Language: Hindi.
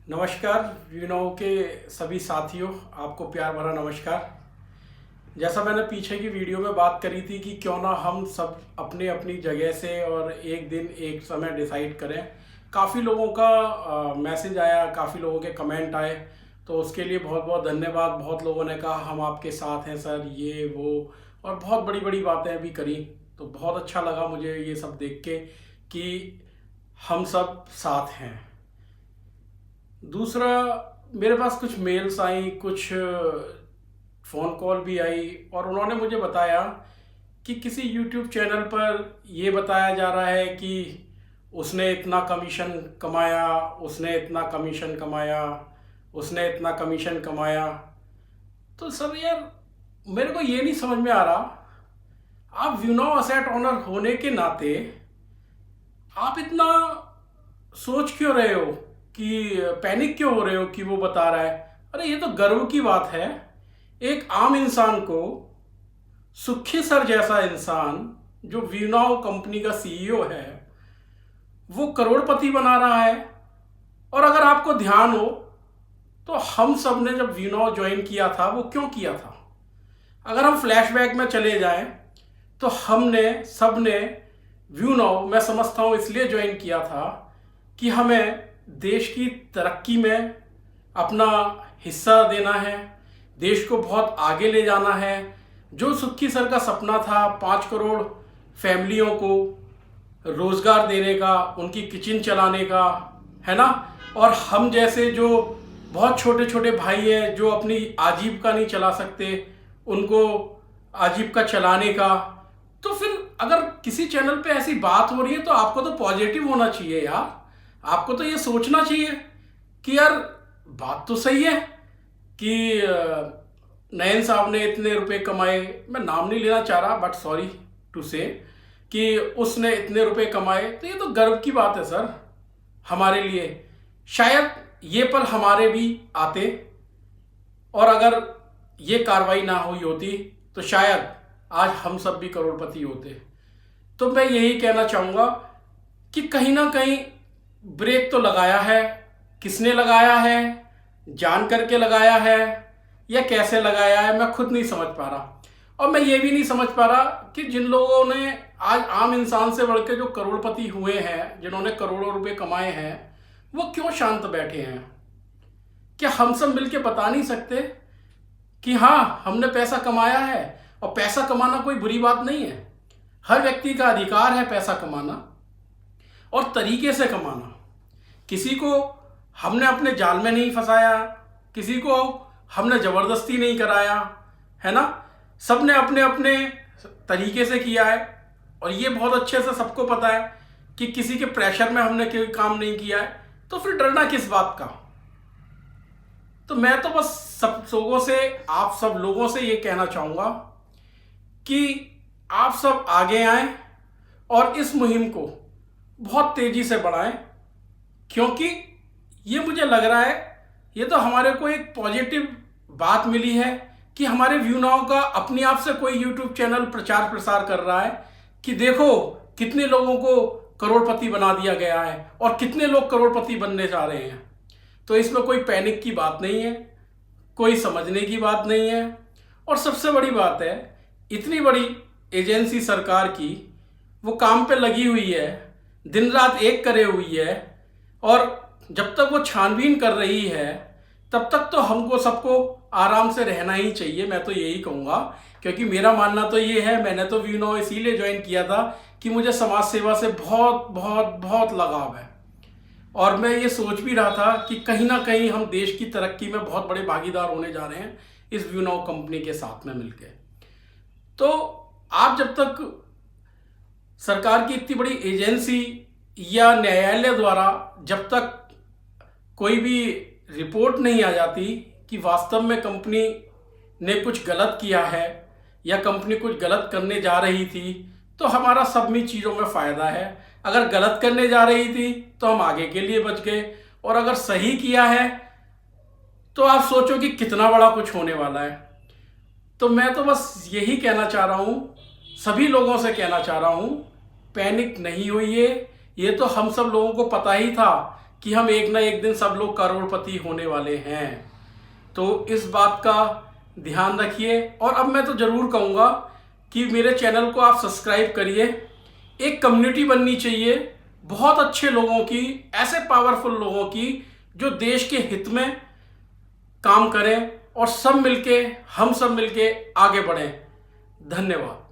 नमस्कार युवाओं के सभी साथियों, आपको प्यार भरा नमस्कार। जैसा मैंने पीछे की वीडियो में बात करी थी कि क्यों ना हम सब अपने अपनी जगह से और एक दिन एक समय डिसाइड करें। काफ़ी लोगों का मैसेज आया, काफ़ी लोगों के कमेंट आए, तो उसके लिए बहुत बहुत धन्यवाद। बहुत लोगों ने कहा हम आपके साथ हैं सर, ये वो, और बहुत बड़ी बड़ी बातें भी करी। तो बहुत अच्छा लगा मुझे ये सब देख के कि हम सब साथ हैं। दूसरा, मेरे पास कुछ मेल्स आई, कुछ फ़ोन कॉल भी आई, और उन्होंने मुझे बताया कि किसी यूट्यूब चैनल पर ये बताया जा रहा है कि उसने इतना कमीशन कमाया, उसने इतना कमीशन कमाया, उसने इतना कमीशन कमाया। तो सर यार, मेरे को ये नहीं समझ में आ रहा, आप विनो असेट ओनर होने के नाते आप इतना सोच क्यों रहे हो, कि पैनिक क्यों हो रहे हो कि वो बता रहा है। अरे ये तो गर्व की बात है, एक आम इंसान को, सुखी सर जैसा इंसान जो वीनाओ कंपनी का सीईओ है, वो करोड़पति बना रहा है। और अगर आपको ध्यान हो तो हम सब ने जब वीनाओ ज्वाइन किया था, वो क्यों किया था? अगर हम फ्लैशबैक में चले जाएं तो हमने सब ने वीनाओ, मैं समझता हूँ, इसलिए ज्वाइन किया था कि हमें देश की तरक्की में अपना हिस्सा देना है, देश को बहुत आगे ले जाना है। जो सुक्खी सर का सपना था 5 करोड़ फैमिलियों को रोज़गार देने का, उनकी किचन चलाने का, है ना, और हम जैसे जो बहुत छोटे छोटे भाई हैं जो अपनी आजीविका नहीं चला सकते, उनको आजीविका चलाने का। तो फिर अगर किसी चैनल पे ऐसी बात हो रही है तो आपको तो पॉजिटिव होना चाहिए यार। आपको तो ये सोचना चाहिए कि यार बात तो सही है कि नयन साहब ने इतने रुपए कमाए, मैं नाम नहीं लेना चाह रहा बट सॉरी टू से, कि उसने इतने रुपए कमाए। तो ये तो गर्व की बात है सर हमारे लिए। शायद ये पल हमारे भी आते, और अगर ये कार्रवाई ना हुई होती तो शायद आज हम सब भी करोड़पति होते। तो मैं यही कहना चाहूँगा कि कहीं ना कहीं ब्रेक तो लगाया है। किसने लगाया है, जान करके लगाया है या कैसे लगाया है, मैं खुद नहीं समझ पा रहा। और मैं ये भी नहीं समझ पा रहा कि जिन लोगों ने आज आम इंसान से बढ़ के जो करोड़पति हुए हैं, जिन्होंने करोड़ों रुपए कमाए हैं, वो क्यों शांत बैठे हैं? क्या हम सब मिलके बता नहीं सकते कि हाँ, हमने पैसा कमाया है? और पैसा कमाना कोई बुरी बात नहीं है, हर व्यक्ति का अधिकार है पैसा कमाना, और तरीके से कमाना। किसी को हमने अपने जाल में नहीं फंसाया, किसी को हमने ज़बरदस्ती नहीं कराया, है ना। सब ने अपने अपने तरीके से किया है, और ये बहुत अच्छे से सबको पता है कि किसी के प्रेशर में हमने कोई काम नहीं किया है। तो फिर डरना किस बात का? तो मैं तो बस सब लोगों से, आप सब लोगों से ये कहना चाहूँगा कि आप सब आगे आएं और इस मुहिम को बहुत तेज़ी से बढ़ाएं, क्योंकि ये मुझे लग रहा है, ये तो हमारे को एक पॉजिटिव बात मिली है कि हमारे व्यू नाउ का अपने आप से कोई यूट्यूब चैनल प्रचार प्रसार कर रहा है कि देखो कितने लोगों को करोड़पति बना दिया गया है और कितने लोग करोड़पति बनने जा रहे हैं। तो इसमें कोई पैनिक की बात नहीं है, कोई समझने की बात नहीं है। और सबसे बड़ी बात है, इतनी बड़ी एजेंसी सरकार की, वो काम पे लगी हुई है, दिन रात एक करे हुई है, और जब तक वो छानबीन कर रही है तब तक तो हमको सबको आराम से रहना ही चाहिए। मैं तो यही कहूँगा, क्योंकि मेरा मानना तो ये है, मैंने तो वी नो इसीलिए ज्वाइन किया था कि मुझे समाज सेवा से बहुत बहुत बहुत लगाव है, और मैं ये सोच भी रहा था कि कहीं ना कहीं हम देश की तरक्की में बहुत बड़े भागीदार होने जा रहे हैं इस वी नो कंपनी के साथ में मिलकर। तो आप जब तक सरकार की इतनी बड़ी एजेंसी या न्यायालय द्वारा जब तक कोई भी रिपोर्ट नहीं आ जाती कि वास्तव में कंपनी ने कुछ गलत किया है या कंपनी कुछ गलत करने जा रही थी, तो हमारा सब में चीज़ों में फ़ायदा है। अगर गलत करने जा रही थी तो हम आगे के लिए बच गए, और अगर सही किया है तो आप सोचो कि कितना बड़ा कुछ होने वाला है। तो मैं तो बस यही कहना चाह रहा हूँ, सभी लोगों से कहना चाह रहा हूँ, पैनिक नहीं होइए। ये तो हम सब लोगों को पता ही था कि हम एक ना एक दिन सब लोग करोड़पति होने वाले हैं। तो इस बात का ध्यान रखिए। और अब मैं तो ज़रूर कहूँगा कि मेरे चैनल को आप सब्सक्राइब करिए। एक कम्युनिटी बननी चाहिए बहुत अच्छे लोगों की, ऐसे पावरफुल लोगों की जो देश के हित में काम करें और हम सब मिलके आगे बढ़ें। धन्यवाद।